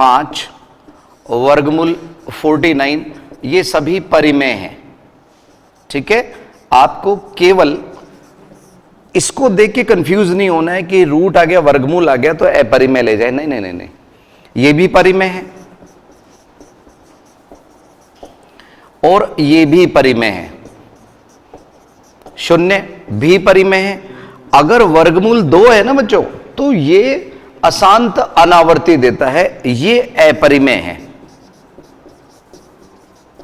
5 वर्गमूल 49, ये सभी परिमेय हैं। ठीक है, आपको केवल इसको देख के कंफ्यूज नहीं होना है कि रूट आ गया वर्गमूल आ गया तो अपरिमेय ले जाए, नहीं नहीं नहीं नहीं, ये भी परिमेय है और ये भी परिमेय है, 0 भी परिमेय है। अगर वर्गमूल 2 है ना बच्चों, तो ये अशांत अनावर्ती देता है, ये अपरिमेय है।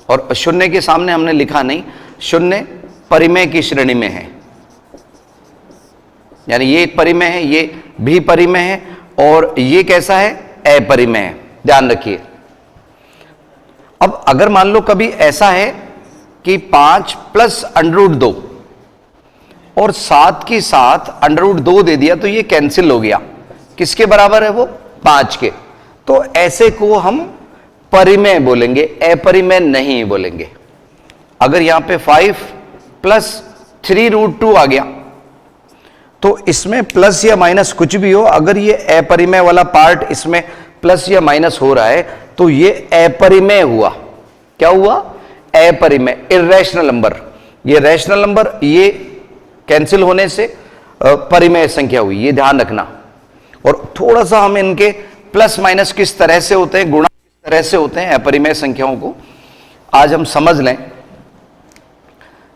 और 0 के सामने हमने लिखा नहीं, 0 परिमेय की श्रेणी में है, यानी ये एक परिमेय है, ये भी परिमेय है, और ये कैसा है, अपरिमेय है, ध्यान रखिए। अब अगर मान लो कभी ऐसा है कि 5 प्लस √2 और 7 की 7 √2 दे दिया, तो ये कैंसिल हो गया, किसके बराबर है वो, 5 के। तो ऐसे को हम परिमेय बोलेंगे, अपरिमेय नहीं बोलेंगे। अगर यहां पे 5 प्लस 3√2 आ गया, तो इसमें प्लस या माइनस कुछ भी हो, अगर ये अपरिमेय वाला पार्ट इसमें प्लस या माइनस हो रहा है, तो ये अपरिमेय हुआ। क्या हुआ, अपरिमेय, इर्रेशनल नंबर। ये रैशनल नंबर ये कैंसिल होने से परिमेय संख्या हुई, ये ध्यान रखना। और थोड़ा सा हम इनके प्लस माइनस किस तरह से होते हैं, गुणा किस तरह से होते हैं अपरिमेय संख्याओं को आज हम समझ लें।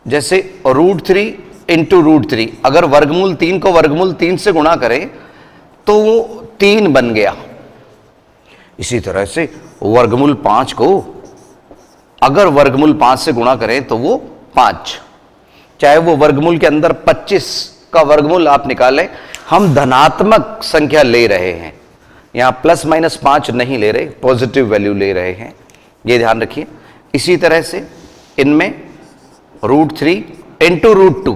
जैसे √3 इंटू √3, अगर वर्गमूल 3 को वर्गमूल 3 से गुणा करें तो वो 3 बन गया। इसी तरह से वर्गमूल 5 को अगर वर्गमूल 5 से गुणा करें तो वो 5, चाहे वो वर्गमूल के अंदर 25 का वर्गमूल आप निकालें, हम धनात्मक संख्या ले रहे हैं, यहां प्लस माइनस 5 नहीं ले रहे, पॉजिटिव वैल्यू ले रहे हैं, ये ध्यान रखिए। इसी तरह से इनमें √3 इंटू √2,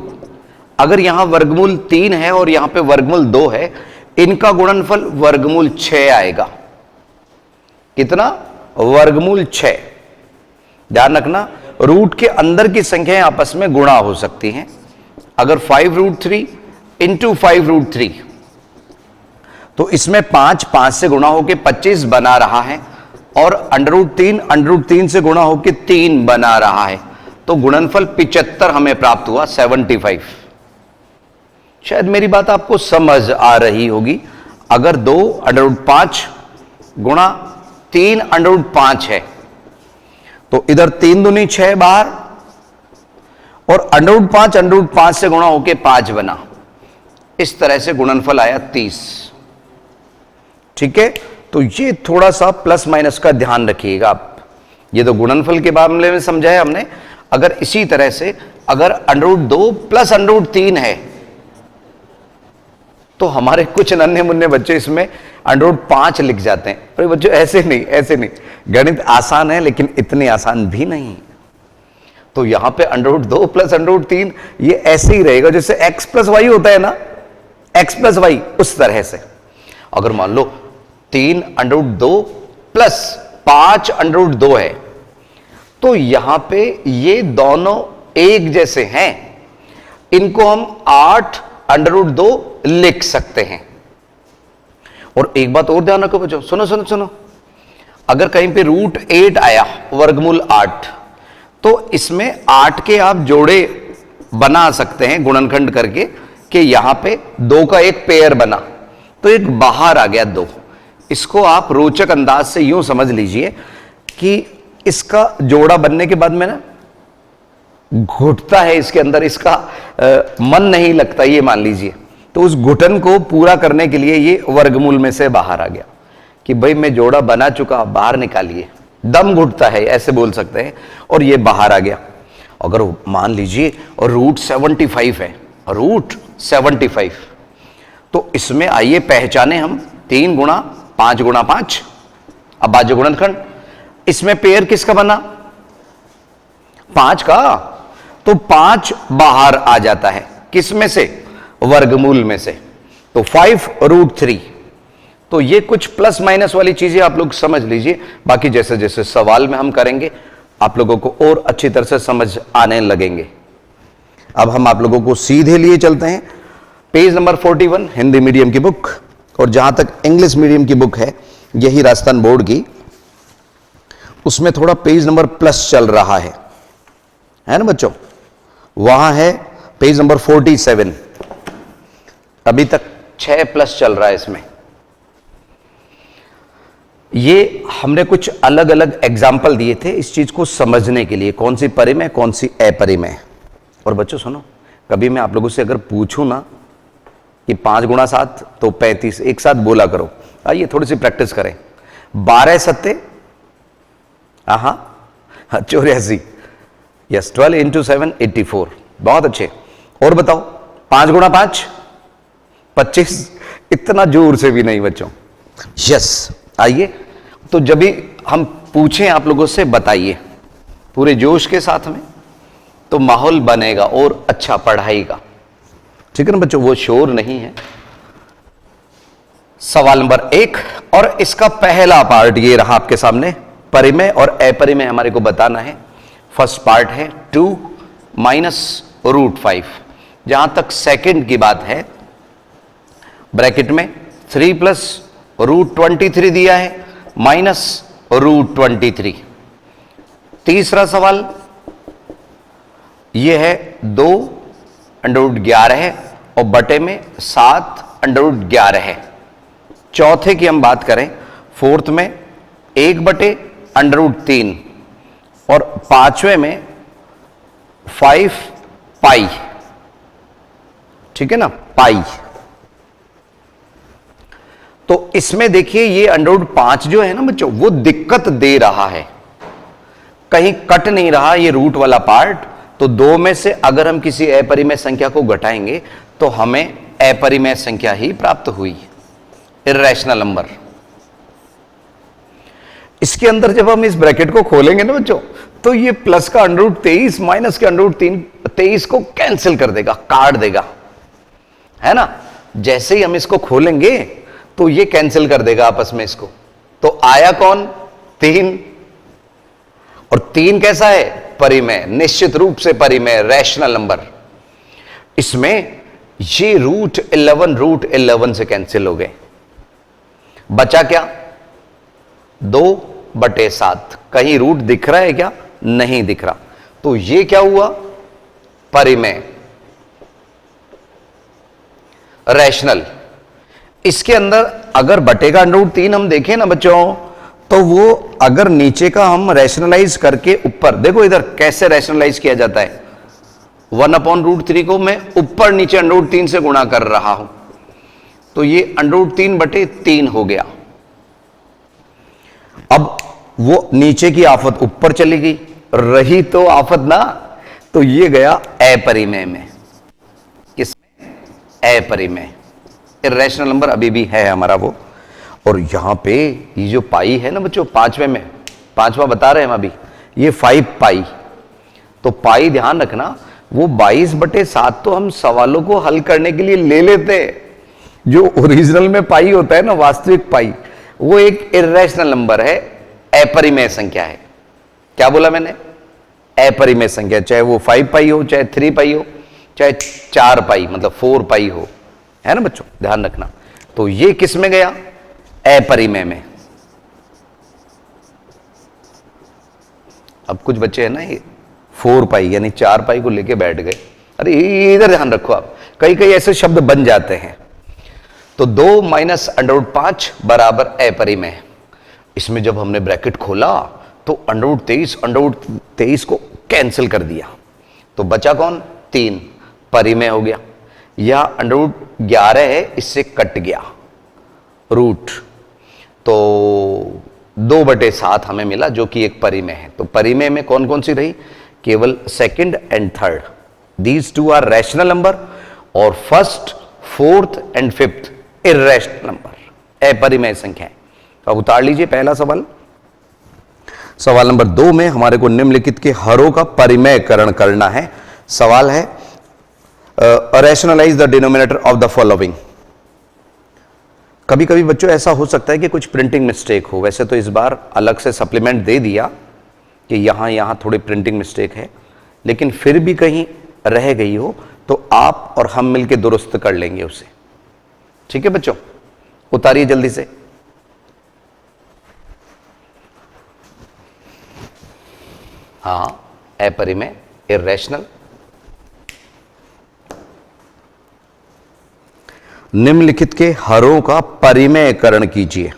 अगर यहां वर्गमूल 3 है और यहां पे वर्गमूल 2 है, इनका गुणनफल वर्गमूल 6 आएगा। कितना, वर्गमूल 6। ध्यान रखना, रूट के अंदर की संख्याएं आपस में गुणा हो सकती हैं। अगर 5√3 इंटू 5√3, तो इसमें 5 से गुणा होकर 25 बना रहा है, और √3 से गुणा होकर 3 बना रहा है, तो गुणनफल 75 हमें प्राप्त हुआ, 75। शायद मेरी बात आपको समझ आ रही होगी। अगर 2 √5 गुणा 3 √5 है, तो इधर 3 दूनी 6 बाहर, और √5 से गुणा होके 5 बना, इस तरह से गुणनफल आया 30। ठीक है, तो ये थोड़ा सा प्लस माइनस का ध्यान रखिएगा आप। ये तो गुणनफल के मामले में समझाया हमने। अगर इसी तरह से अगर √2 प्लस √3 है, तो हमारे कुछ नन्हे मुन्ने बच्चे इसमें √5 लिख जाते हैं। अरे बच्चों ऐसे नहीं, ऐसे नहीं, गणित आसान है लेकिन इतने आसान भी नहीं। तो यहां पे √2 प्लस √3 ये ऐसे ही रहेगा जैसे x प्लस वाई होता है ना, x प्लस वाई, उस तरह से। अगर मान लो 3 √2 प्लस 5 √2 है, तो यहां पे ये दोनों एक जैसे हैं, इनको हम 8 √2 लिख सकते हैं। और एक बात और ध्यान रखो बच्चों, सुनो सुनो सुनो, अगर कहीं पे √8 आया, वर्गमूल 8, तो इसमें 8 के आप जोड़े बना सकते हैं गुणनखंड करके, कि यहां पे 2 का एक पेयर बना, तो एक बाहर आ गया 2। इसको आप रोचक अंदाज से यूं समझ लीजिए कि इसका जोड़ा बनने के बाद में ना घुटता है इसके अंदर, इसका मन नहीं लगता, ये मान लीजिए। तो उस घुटन को पूरा करने के लिए ये वर्गमूल में से बाहर आ गया कि भाई मैं जोड़ा बना चुका, बाहर निकालिए, दम घुटता है ऐसे बोल सकते हैं, और ये बाहर आ गया। अगर मान लीजिए √75 है, √75, तो इसमें आइए पहचाने हम 3 गुणा 5 गुणा 5। अब बाजू गुणनखंड, इसमें पेयर किसका बना, 5 का, तो 5 बाहर आ जाता है, किस में से, वर्गमूल में से, तो 5√3। तो ये कुछ प्लस माइनस वाली चीजें आप लोग समझ लीजिए, बाकी जैसे जैसे सवाल में हम करेंगे आप लोगों को और अच्छी तरह से समझ आने लगेंगे। अब हम आप लोगों को सीधे लिए चलते हैं पेज नंबर 41 हिंदी मीडियम की बुक, और जहां तक इंग्लिश मीडियम की बुक है यही राजस्थान बोर्ड की, उसमें थोड़ा पेज नंबर प्लस चल रहा है ना बच्चों, वहां है पेज नंबर 47, अभी तक 6 प्लस चल रहा है इसमें। ये हमने कुछ अलग अलग एग्जाम्पल दिए थे इस चीज को समझने के लिए, कौन सी परिमेय कौन सी अपरिमेय। और बच्चों सुनो, कभी मैं आप लोगों से अगर पूछूं ना कि 5 गुणा 7 तो 35, एक साथ बोला करो। आइए थोड़ी सी प्रैक्टिस करें। 12 सत्ते 84, यस 12 इंटू 7 84, बहुत अच्छे। और बताओ 5 गुणा 5 25, इतना जोर से भी नहीं बच्चों, यस। आइए तो जब भी हम पूछें आप लोगों से बताइए पूरे जोश के साथ में, तो माहौल बनेगा और अच्छा पढ़ाई का, ठीक है ना बच्चों, वो शोर नहीं है। सवाल नंबर 1 और इसका पहला पार्ट ये रहा आपके सामने, परिमेय और अपरिमेय हमारे को बताना है। फर्स्ट पार्ट है 2 माइनस √5, जहां तक सेकंड की बात है ब्रैकेट में 3 प्लस √23 दिया है माइनस √23। तीसरा सवाल यह है 2 √11 है और बटे में 7 √11 है। चौथे की हम बात करें, फोर्थ में 1 बटे √3 और पांचवें में 5 पाई, ठीक है ना, पाई। तो इसमें देखिए ये √5 जो है ना बच्चों, वो दिक्कत दे रहा है, कहीं कट नहीं रहा ये रूट वाला पार्ट। तो 2 में से अगर हम किसी अपरिमेय संख्या को घटाएंगे तो हमें अपरिमेय संख्या ही प्राप्त हुई, इर्रेशनल नंबर। इसके अंदर जब हम इस ब्रैकेट को खोलेंगे ना बच्चों, तो ये प्लस का √23 माइनस के √23 को कैंसिल कर देगा, काट देगा, है ना। जैसे ही हम इसको खोलेंगे तो ये कैंसिल कर देगा आपस में इसको। तो आया कौन, 3, और 3 कैसा है, परिमेय, निश्चित रूप से परिमेय, रैशनल नंबर। इसमें ये √11 से कैंसिल हो गए, बचा क्या, 2/7। कहीं रूट दिख रहा है क्या, नहीं दिख रहा। तो ये क्या हुआ, परिमेय, रैशनल। इसके अंदर अगर बटेगा √3 हम देखें ना बच्चों, तो वो अगर नीचे का हम रैशनलाइज करके ऊपर, देखो इधर कैसे रैशनलाइज किया जाता है, 1/√3 को मैं ऊपर नीचे √3 से गुणा कर रहा हूं, तो ये √3/3 हो गया। अब वो नीचे की आफत ऊपर चली गई, रही तो आफत ना, तो ये गया अपरिमेय में। किसमें, अपरिमेय। इर्रेशनल नंबर अभी भी है हमारा वो। और यहां पे ये जो पाई है ना बच्चों, पांचवें में, पांचवा बता रहे हैं हम अभी, ये 5 पाई। तो पाई ध्यान रखना, वो 22/7 तो हम सवालों को हल करने के लिए ले लेते हैं, जो ओरिजिनल में पाई होता है ना, वास्तविक पाई, वो एक इर्रेशनल नंबर है, अपरिमेय संख्या है। क्या बोला मैंने, अपरिमेय संख्या, चाहे वो 5 पाई हो, चाहे 3 पाई हो, चाहे 4 पाई मतलब 4 पाई हो, है ना बच्चों, ध्यान रखना। तो ये किस में गया, अपरिमेय में। अब कुछ बच्चे हैं ना, ये 4 पाई यानी 4 पाई को लेके बैठ गए। अरे इधर ध्यान रखो आप, कई कई ऐसे शब्द बन जाते हैं। तो 2 माइनस √5 बराबर अपरिमेय। इसमें जब हमने ब्रैकेट खोला तो √23 को कैंसिल कर दिया, तो बचा कौन, 3, परिमेय हो गया। या √11 है, इससे कट गया रूट, तो 2/7 हमें मिला, जो कि एक परिमेय है। तो परिमेय में कौन कौन सी रही, केवल second and third, these 2 are rational number, और first, fourth and fifth irrational number, अपरिमेय संख्या। अब उतार लीजिए पहला सवाल। सवाल नंबर 2 में हमारे को निम्नलिखित के हरों का परिमेयकरण करना है। सवाल है rationalise the denominator of the following. कभी कभी बच्चों ऐसा हो सकता है कि कुछ प्रिंटिंग मिस्टेक हो, वैसे तो इस बार अलग से सप्लीमेंट दे दिया कि यहां थोड़ी प्रिंटिंग मिस्टेक है, लेकिन फिर भी कहीं रह गई हो तो आप और हम मिलकर दुरुस्त कर लेंगे उसे। ठीक है बच्चों, उतारिए जल्दी से। हाँ, अपरिमेय, इर्रेशनल। निम्नलिखित के हरों का परिमेयकरण कीजिए।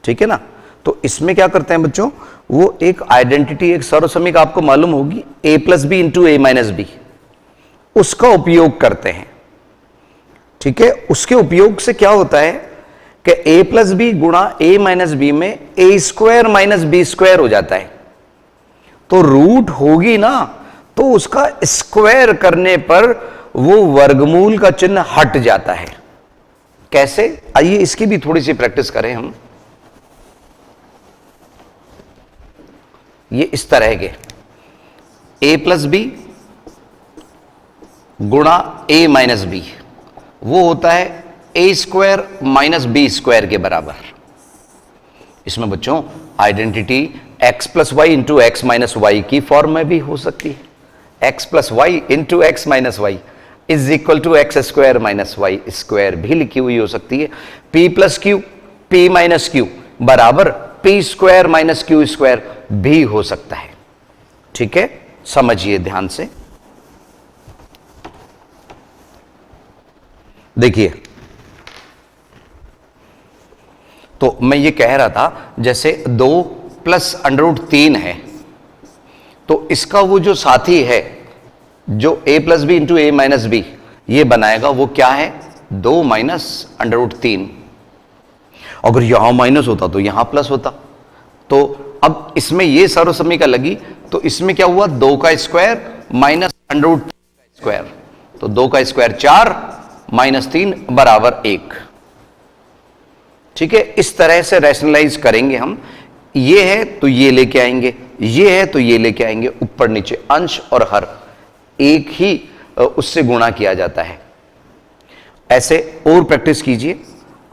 ठीक है ना। तो इसमें क्या करते हैं बच्चों, वो एक आइडेंटिटी, एक सर्वसमीक आपको मालूम होगी, a plus B into A minus B, उसका उपयोग करते हैं। ठीक है। उसके उपयोग से क्या होता है कि a प्लस बी गुणा ए माइनस बी में ए स्क्वायर माइनस बी स्क्वायर हो जाता है। तो रूट होगी ना, तो उसका स्क्वायर करने पर वो वर्गमूल का चिन्ह हट जाता है। कैसे, आइए इसकी भी थोड़ी सी प्रैक्टिस करें हम। ये इस तरह के a प्लस बी गुणा ए माइनस बी, वो होता है A square minus B square के बराबर। इसमें बच्चों identity x plus Y into X minus Y की फॉर्म में भी हो सकती है। x plus Y into X minus Y is equal to X square minus Y square भी लिखी हुई हो सकती है। p plus Q p minus Q बराबर p square minus Q square भी हो सकता है। ठीक है, समझिए ध्यान से। देखिए, तो मैं ये कह रहा था जैसे 2 प्लस √3 है, तो इसका वो जो साथी है जो a plus B into A minus B ये बनाएगा, वो क्या है 2 माइनस √3। अगर यहां माइनस होता तो यहां प्लस होता। तो अब इसमें ये सर्वसमीकरण लगी, तो इसमें क्या हुआ 2 का स्क्वायर माइनस √3 का स्क्वायर, तो 2 का स्क्वायर 4 माइनस 3 बराबर 1। ठीक है, इस तरह से रैशनलाइज करेंगे हम। ये है तो ये लेके आएंगे, ये है तो ये लेके आएंगे, ऊपर नीचे अंश और हर एक ही उससे गुणा किया जाता है। ऐसे और प्रैक्टिस कीजिए।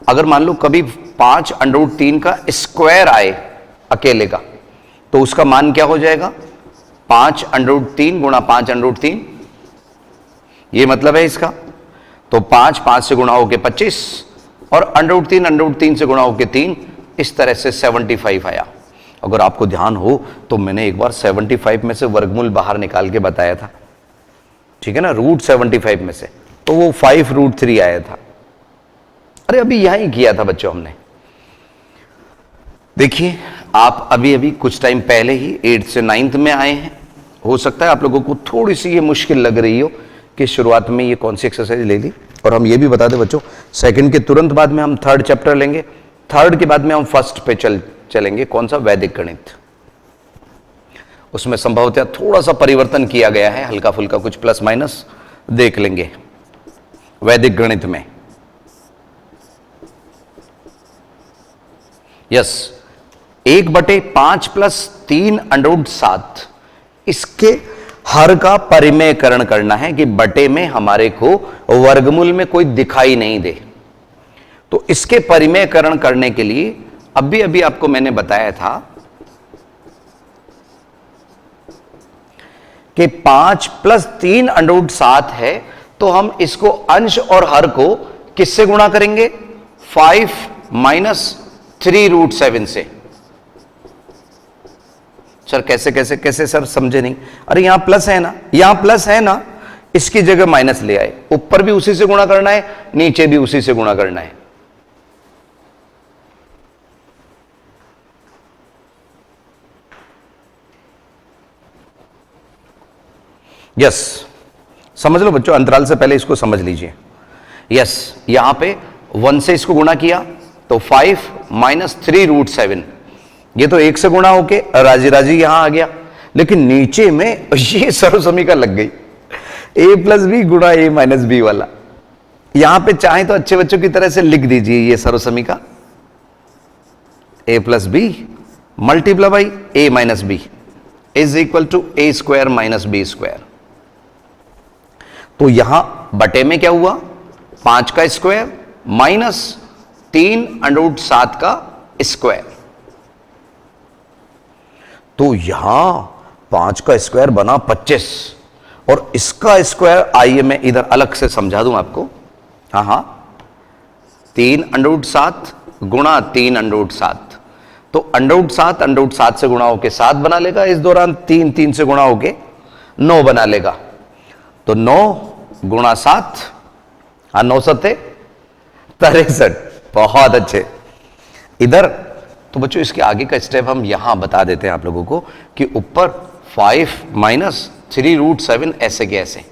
अगर मान लो कभी 5 √3 का स्क्वायर आए अकेले का, तो उसका मान क्या हो जाएगा 5 √3 गुणा 5 √3, ये मतलब है इसका। तो 5 से गुणा होके 25 और √3 से गुणा होके 3, इस तरह से 75 आया। अगर आपको ध्यान हो तो मैंने एक बार 75 में से वर्गमूल बाहर निकाल के बताया था। ठीक है ना, √75 में से, तो वो 5√3 आया था। अरे अभी यहां किया था बच्चों हमने। देखिए, आप अभी अभी कुछ टाइम पहले ही 8th से 9th में आए हैं। हो सकता है आप लोगों को थोड़ी सी ये मुश्किल लग रही हो कि शुरुआत में ये कौन सी एक्सरसाइज ले ली। और हम ये भी बता दें बच्चों, सेकंड के तुरंत बाद में हम 3rd चैप्टर लेंगे, 3rd के बाद में हम 1st पे चलेंगे। कौन सा, वैदिक गणित। उसमें संभवतः थोड़ा सा परिवर्तन किया गया है, हल्का फुल्का कुछ प्लस माइनस देख लेंगे वैदिक गणित में। यस, 1/5 + 3 √7, इसके हर का परिमेयकरण करना है कि बटे में हमारे को वर्गमूल में कोई दिखाई नहीं दे। तो इसके परिमेयकरण करने के लिए अभी अभी आपको मैंने बताया था कि 5 + 3 √7 है, तो हम इसको अंश और हर को किससे गुणा करेंगे 5 - 3√7 से। सर कैसे कैसे कैसे सर, समझे नहीं। अरे यहां प्लस है ना, यहां प्लस है ना, इसकी जगह माइनस ले आए। ऊपर भी उसी से गुणा करना है, नीचे भी उसी से गुणा करना है। यस, समझ लो बच्चों, अंतराल से पहले इसको समझ लीजिए। यस, यहां पे 1 से इसको गुणा किया तो 5 - 3√7, ये तो 1 से गुणा होके राजी राजी यहां आ गया। लेकिन नीचे में ये सर्वसमीकरण लग गई, a + b गुणा a - b वाला। यहां पे चाहे तो अच्छे बच्चों की तरह से लिख दीजिए ये सर्वसमीकरण, a + b × a - b is equal to a square minus b square. तो यहां बटे में क्या हुआ 5 का स्क्वायर माइनस 3 √7 का स्क्वायर। तो यहां 5 का स्क्वायर बना 25 और इसका स्क्वायर, आइए मैं इधर अलग से समझा दूं आपको। हाँ, 3 √7 गुणा 3 √7, तो अंडर रूट 7 से गुणा होके 7 बना लेगा, इस दौरान 3 से गुणा होके 9 बना लेगा। तो 9 गुणा 7, हाँ 9 सत्ते 63। बहुत अच्छे। इधर तो बच्चों इसके आगे का स्टेप हम यहां बता देते हैं आप लोगों को कि ऊपर 5 माइनस 3√7 ऐसे के ऐसे,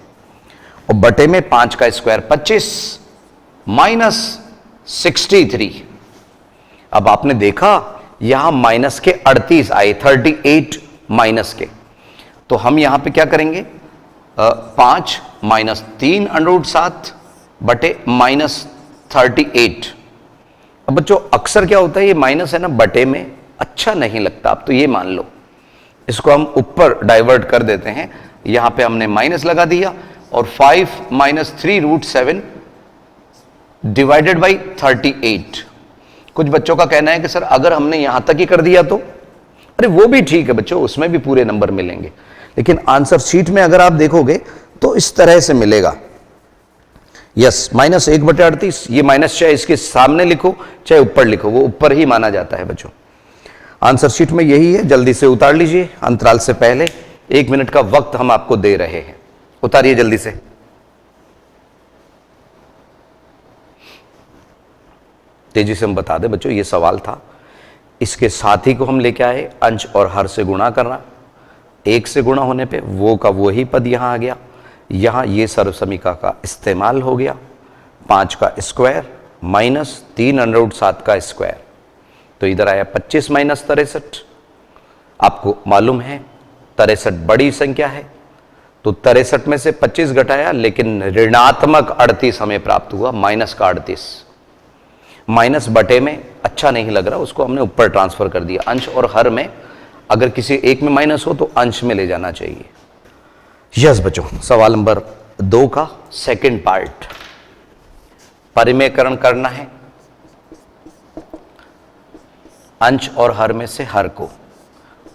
और बटे में 5 का स्क्वायर 25 माइनस 63। अब आपने देखा यहां माइनस के 38 आए, 38 माइनस के, तो हम यहां पे क्या करेंगे, 5 माइनस 3 √7 बटे माइनस 38। अब बच्चों अक्सर क्या होता है, ये माइनस है ना बटे में अच्छा नहीं लगता, आप तो ये मान लो, इसको हम ऊपर डाइवर्ट कर देते हैं। यहां पे हमने माइनस लगा दिया और 5 माइनस 3√7 डिवाइडेड बाई 38। कुछ बच्चों का कहना है कि सर अगर हमने यहां तक ही कर दिया तो, अरे वो भी ठीक है बच्चों, उसमें भी पूरे नंबर मिलेंगे, लेकिन आंसर शीट में अगर आप देखोगे तो इस तरह से मिलेगा। यस, माइनस 1/38, ये माइनस चाहे इसके सामने लिखो चाहे ऊपर लिखो, वो ऊपर ही माना जाता है बच्चों। आंसर शीट में यही है, जल्दी से उतार लीजिए, अंतराल से पहले 1 मिनट का वक्त हम आपको दे रहे हैं, उतारिए जल्दी से। तेजी से हम बता दें बच्चों, ये सवाल था, इसके साथी को हम लेके आए, अंश और हर से गुणा करना, 1 से गुणा होने पे वो का वो ही पद यहां आ गया, यहां ये सर्वसमीका का इस्तेमाल हो गया, 5 का स्क्वायर माइनस 3√7 का स्क्वायर, तो इधर आया 25 माइनस 63। आपको मालूम है 63 बड़ी संख्या है, तो 63 में से 25 घटाया, लेकिन ऋणात्मक 38 हमें प्राप्त हुआ, माइनस का 38। माइनस बटे में अच्छा नहीं लग रहा, उसको हमने ऊपर ट्रांसफर कर दिया। अंश और हर में अगर किसी एक में माइनस हो तो अंश में ले जाना चाहिए। यस बच्चों, सवाल नंबर 2 का सेकंड पार्ट, परिमेयकरण करना है। अंश और हर में से हर को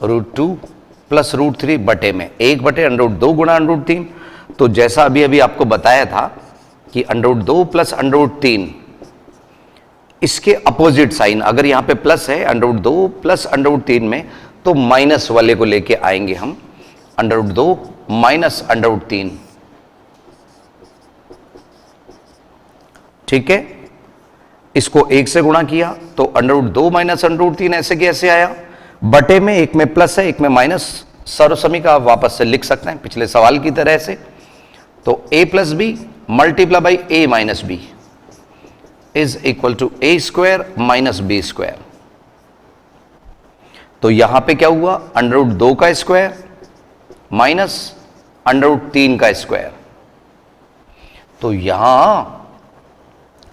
√2 प्लस √3 बटे में 1/√2 गुणा √3। तो जैसा अभी अभी आपको बताया था कि √2 प्लस √3, इसके अपोजिट साइन, अगर यहां पे प्लस है √2 प्लस √3 में, तो माइनस वाले को लेके आएंगे हम, √2 माइनस √3। ठीक है, इसको 1 से गुणा किया तो √2 माइनस √3 ऐसे कैसे आया, बटे में एक में प्लस है एक में माइनस, सर्वसमीका आप वापस से लिख सकते हैं पिछले सवाल की तरह से। तो a plus B multiply by a minus B is equal to a square minus b square. तो यहां पे क्या हुआ, √2 का स्क्वायर माइनस √3 का स्क्वायर। तो यहां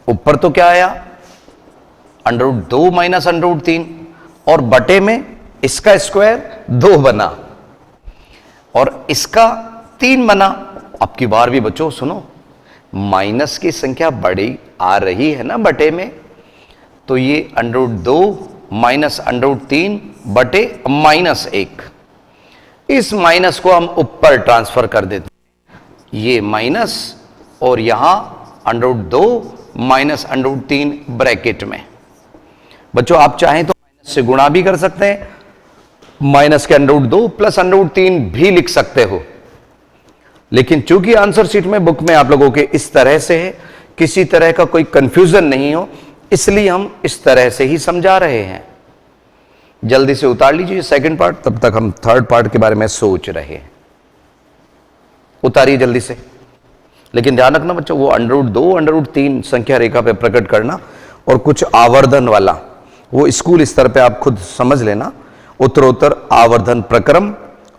ऊपर तो क्या आया, √2 माइनस √3, और बटे में इसका स्क्वायर 2 बना और इसका 3 बना। अब की बार भी बच्चों सुनो, माइनस की संख्या बड़ी आ रही है ना बटे में, तो ये √2 माइनस √3 बटे -1, इस माइनस को हम ऊपर ट्रांसफर कर देते हैं, ये माइनस और यहां √2 माइनस √3 ब्रैकेट में। बच्चों आप चाहें तो माइनस से गुणा भी कर सकते हैं, माइनस के √2 प्लस √3 भी लिख सकते हो, लेकिन चूंकि आंसर शीट में बुक में आप लोगों के इस तरह से है, किसी तरह का कोई कंफ्यूजन नहीं हो, इसलिए हम इस तरह से ही समझा रहे हैं। जल्दी से उतार लीजिए सेकंड पार्ट, तब तक हम थर्ड पार्ट के बारे में सोच रहे हैं। उतारिए जल्दी से, लेकिन ध्यान रखना बच्चों, वो √2 √3 संख्या रेखा पे प्रकट करना और कुछ आवर्धन वाला, वो स्कूल स्तर पे आप खुद समझ लेना, उत्तरोत्तर आवर्धन प्रक्रम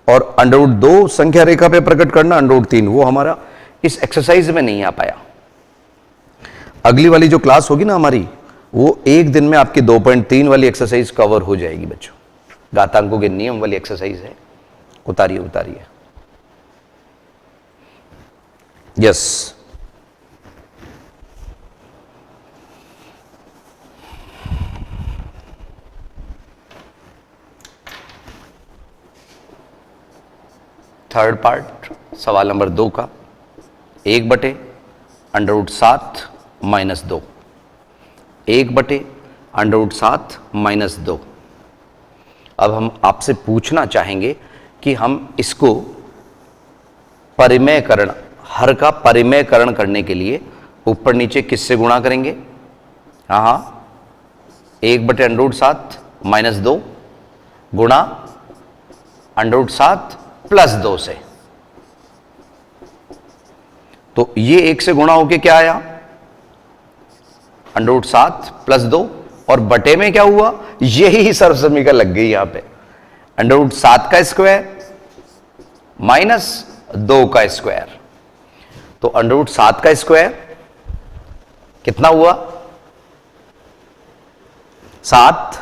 और √2 संख्या रेखा पे प्रकट करना √3, वो हमारा इस एक्सरसाइज में नहीं आ पाया। अगली वाली जो क्लास होगी ना हमारी, वो एक दिन में आपकी 2.3 वाली एक्सरसाइज कवर हो जाएगी बच्चों, घातांकों के नियम वाली एक्सरसाइज है। उतारिए उतारिए, यस। थर्ड पार्ट, सवाल नंबर 2 का, 1/√7 - 2, 1/√7 - 2, अब हम आपसे पूछना चाहेंगे कि हम इसको परिमेयकरण, हर का परिमेयकरण करने के लिए ऊपर नीचे किससे गुणा करेंगे? हाँ, 1/√7 - 2 गुणा √7 + 2 से। तो ये 1 से गुणा होके क्या आया? √7 + 2, और बटे में क्या हुआ? यही सर्वसमीकरण लग गई यहां पे, √7 का स्क्वायर -2 का स्क्वायर। तो √7 का स्क्वायर कितना हुआ? 7,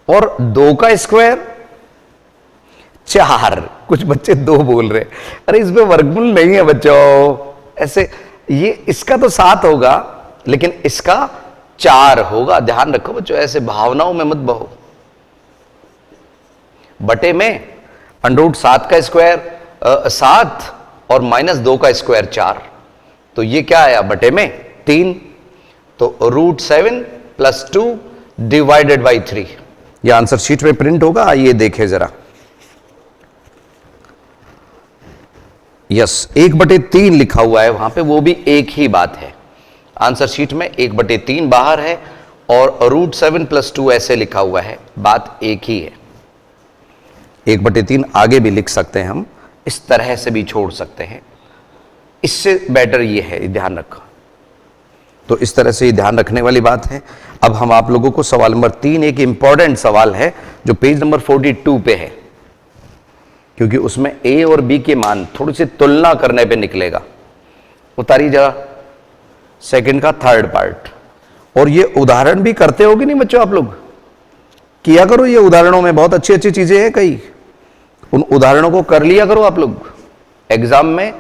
और 2 का स्क्वायर 4। कुछ बच्चे 2 बोल रहे, अरे इसमें वर्गमूल नहीं है बच्चों, ऐसे ये इसका तो 7 होगा लेकिन इसका 4 होगा। ध्यान रखो बच्चों, ऐसे भावनाओं में मत बहो। बटे में √7 का स्क्वायर 7 और -2 का स्क्वायर 4, तो ये क्या आया? बटे में 3। तो √7 + 2 / 3। ये आंसर शीट में प्रिंट होगा, आइए देखें जरा। यस, 1/3 लिखा हुआ है वहां पे, वो भी एक ही बात है। आंसर शीट में 1/3 बाहर है और √7 + 2 ऐसे लिखा हुआ है, बात एक ही है। 1/3 आगे भी लिख सकते हैं हम, इस तरह से भी छोड़ सकते हैं, इससे बेटर ये है, ध्यान रखो। तो इस तरह से ये ध्यान रखने वाली बात है। अब हम आप लोगों को सवाल नंबर 3, एक इंपॉर्टेंट सवाल है जो पेज नंबर 42 पे है, क्योंकि उसमें ए और बी के मान थोड़ी सी तुलना करने पे निकलेगा। उतारी जरा सेकंड का थर्ड पार्ट। और ये उदाहरण भी करते होगे नहीं बच्चों? आप लोग किया करो, ये उदाहरणों में बहुत अच्छी अच्छी चीजें हैं, कई उन उदाहरणों को कर लिया करो आप लोग। एग्जाम में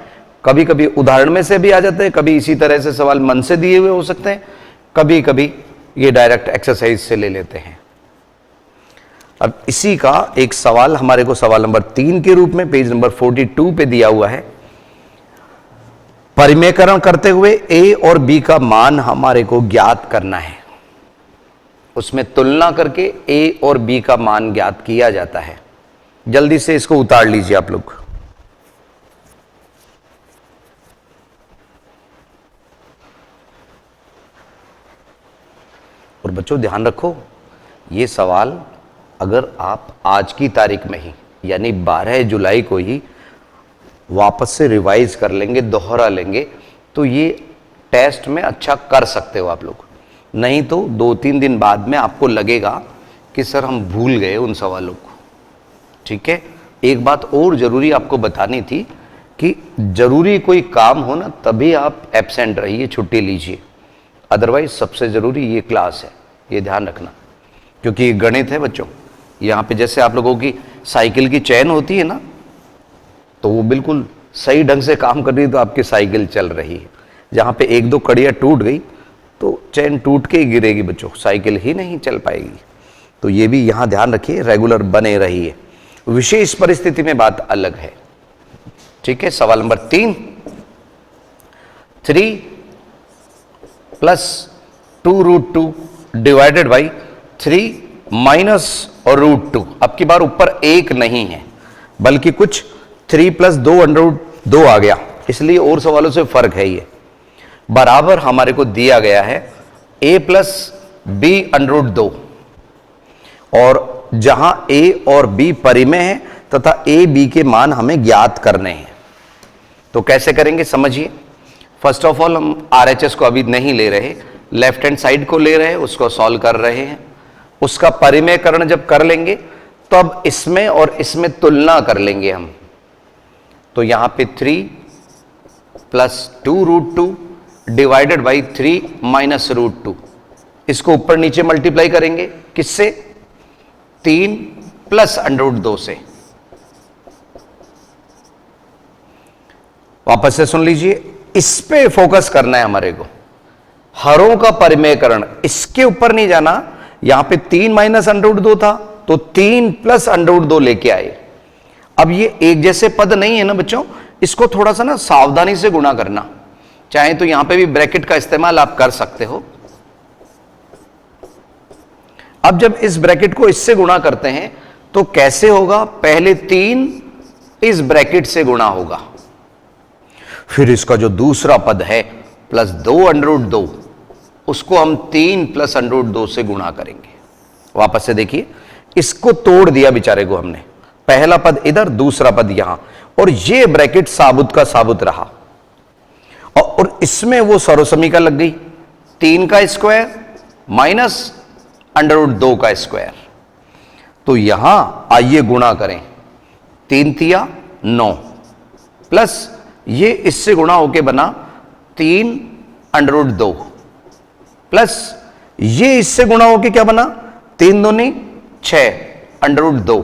कभी कभी उदाहरण में से भी आ जाते हैं, कभी इसी तरह से सवाल मन से दिए हुए हो सकते हैं, कभी कभी ये डायरेक्ट एक्सरसाइज से ले लेते हैं। अब इसी का एक सवाल हमारे को सवाल नंबर 3 के रूप में पेज नंबर 42 पे दिया हुआ है। परिमेयकरण करते हुए ए और बी का मान हमारे को ज्ञात करना है। उसमें तुलना करके ए और बी का मान ज्ञात किया जाता है। जल्दी से इसको उतार लीजिए आप लोग। और बच्चों ध्यान रखो, ये सवाल अगर आप आज की तारीख में ही यानी 12 जुलाई को ही वापस से रिवाइज कर लेंगे, दोहरा लेंगे, तो ये टेस्ट में अच्छा कर सकते हो आप लोग। नहीं तो 2-3 दिन बाद में आपको लगेगा कि सर हम भूल गए उन सवालों को। ठीक है, एक बात और जरूरी आपको बतानी थी कि जरूरी कोई काम हो ना तभी आप एब्सेंट रहिए, छुट्टी लीजिए, अदरवाइज सबसे जरूरी ये क्लास है, ये ध्यान रखना। क्योंकि ये गणित है बच्चों, यहाँ पे जैसे आप लोगों की साइकिल की चैन होती है ना, तो वो बिल्कुल सही ढंग से काम कर रही है तो आपकी साइकिल चल रही है। जहाँ पे 1-2 कड़ियाँ टूट गई तो चैन टूट के ही गिरेगी बच्चों, साइकिल ही नहीं चल पाएगी। तो ये भी यहाँ ध्यान रखिए, रेगुलर बने रहिए। विशेष परिस्थिति में बात अलग है। ठीक है, सवाल नंबर 3, 3 + 2√2 / 3 और √2। अब की बार ऊपर 1 नहीं है बल्कि कुछ 3 + 2 आ गया, इसलिए और सवालों से फर्क है। ये बराबर हमारे को दिया गया है a + b√2, और जहां a और b परिमेय है तथा a b के मान हमें ज्ञात करने हैं। तो कैसे करेंगे समझिए। फर्स्ट ऑफ ऑल हम RHS को अभी नहीं ले रहे, लेफ्ट हैंड साइड को ले रहे हैं, उसको सॉल्व कर रहे हैं। उसका परिमेयकरण जब कर लेंगे तो अब इसमें और इसमें तुलना कर लेंगे हम। तो यहां पे 3 + 2√2 / 3 - √2, इसको ऊपर नीचे मल्टीप्लाई करेंगे किससे? 3 + √2 से। वापस से सुन लीजिए, इस पे फोकस करना है हमारे को, हरों का परिमेयकरण, इसके ऊपर नहीं जाना। यहां पे 3 - √2 था तो 3 + √2 लेके आए। अब ये एक जैसे पद नहीं है ना बच्चों, इसको थोड़ा सा ना सावधानी से गुणा करना। चाहे तो यहां पे भी ब्रैकेट का इस्तेमाल आप कर सकते हो। अब जब इस ब्रैकेट को इससे गुणा करते हैं तो कैसे होगा? पहले 3 इस ब्रैकेट से गुणा होगा, फिर इसका जो दूसरा पद है प्लस 2√2 उसको हम 3 प्लस √2 से गुणा करेंगे। वापस से देखिए, इसको तोड़ दिया बेचारे को हमने, पहला पद इधर, दूसरा पद यहां, और ये ब्रैकेट साबुत का साबुत रहा, और इसमें वो सर्वसमीका लग गई, 3 का स्क्वायर माइनस √2 का स्क्वायर। तो यहां आइए गुणा करें, 3 तिया 9 प्लस ये इससे गुणा होके बना 3 √2 प्लस ये इससे गुणा होके क्या बना, 3 दूनी 6 √2,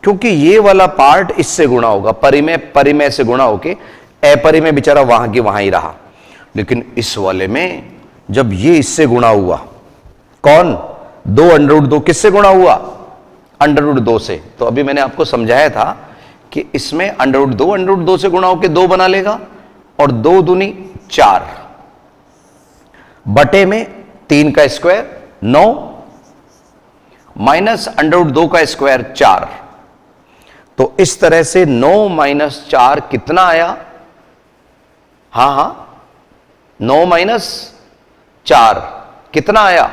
क्योंकि ये वाला पार्ट इससे गुणा होगा, परिमेय परिमेय से गुणा होके अपरिमेय बेचारा वहां की वहां ही रहा। लेकिन इस वाले में जब ये इससे गुणा हुआ, कौन 2√2 किससे गुणा हुआ? √2 से। तो अभी मैंने आपको समझाया था कि इसमें √2 से गुणा होकर 2 बना लेगा, और 2 दूनी 4 बटे में 3 का स्क्वायर 9 माइनस √2 का स्क्वायर 4। तो इस तरह से 9 माइनस 4 कितना आया? हां 9 माइनस 4 कितना आया?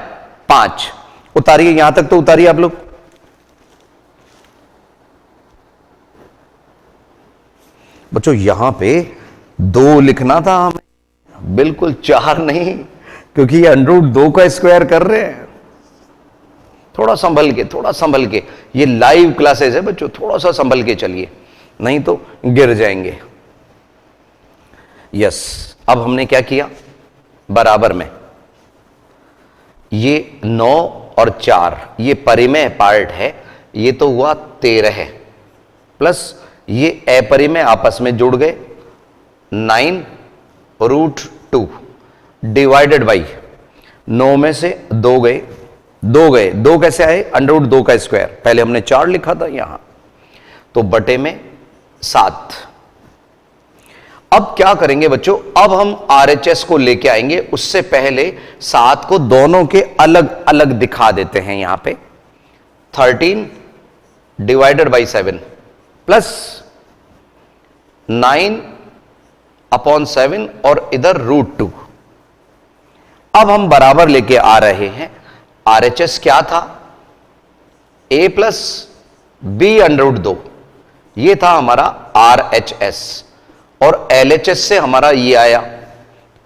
5। उतारिए, यहां तक तो उतारिए आप लोग। बच्चों यहां पे 2 लिखना था हमें, बिल्कुल 4 नहीं, क्योंकि ये √2 का स्क्वायर कर रहे हैं। थोड़ा संभल के, ये लाइव क्लासेस है बच्चों, थोड़ा सा संभल के चलिए, नहीं तो गिर जाएंगे। यस, अब हमने क्या किया, बराबर में ये 9 और 4 ये परिमेय पार्ट है, ये तो हुआ 13 है, प्लस ये अपरिमेय आपस में जुड़ गए 9√2 डिवाइडेड बाई 9 में से 2 गए, 2 कैसे आए? √2 का स्क्वायर, पहले हमने 4 लिखा था यहां, तो बटे में 7। अब क्या करेंगे बच्चों, अब हम RHS को लेके आएंगे, उससे पहले 7 को दोनों के अलग अलग दिखा देते हैं। यहां पे 13 डिवाइडेड बाई 7 प्लस 9/7 और इधर √2। अब हम बराबर लेके आ रहे हैं, RHS क्या था? a प्लस b√2, ये था हमारा RHS, और LHS से हमारा ये आया।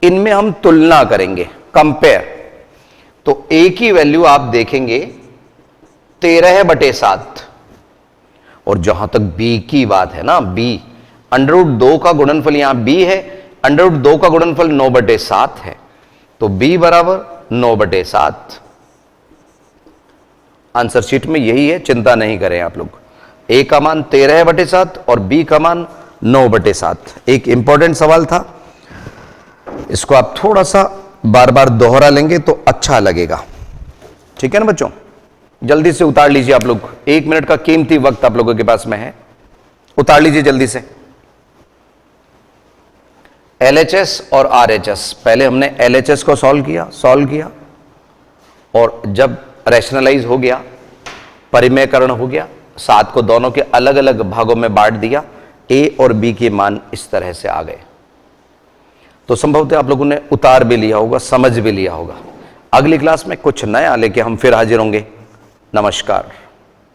इनमें हम तुलना करेंगे, कंपेयर, तो a की वैल्यू आप देखेंगे 13/7, और जहां तक b की बात है ना, b √2 का गुणनफल यहां b है, √2 का गुणनफल 9/7 है, तो b बराबर 9/7। आंसर शीट में यही है, चिंता नहीं करें आप लोग। a का मान 13/7 और b का मान 9/7। एक इंपॉर्टेंट सवाल था, इसको आप थोड़ा सा बार बार दोहरा लेंगे तो अच्छा लगेगा, ठीक है ना बच्चों? जल्दी से उतार लीजिए आप लोग, 1 मिनट का कीमती वक्त आप लोगों के पास में है, उतार लीजिए जल्दी से। LHS और RHS, पहले हमने LHS को सॉल्व किया, और जब रैशनलाइज हो गया, परिमेयकरण हो गया, 7 को दोनों के अलग अलग भागों में बांट दिया, A और B के मान इस तरह से आ गए। तो संभवतः आप लोगों ने उतार भी लिया होगा, समझ भी लिया होगा। अगली क्लास में कुछ नया लेके हम फिर हाजिर होंगे। नमस्कार।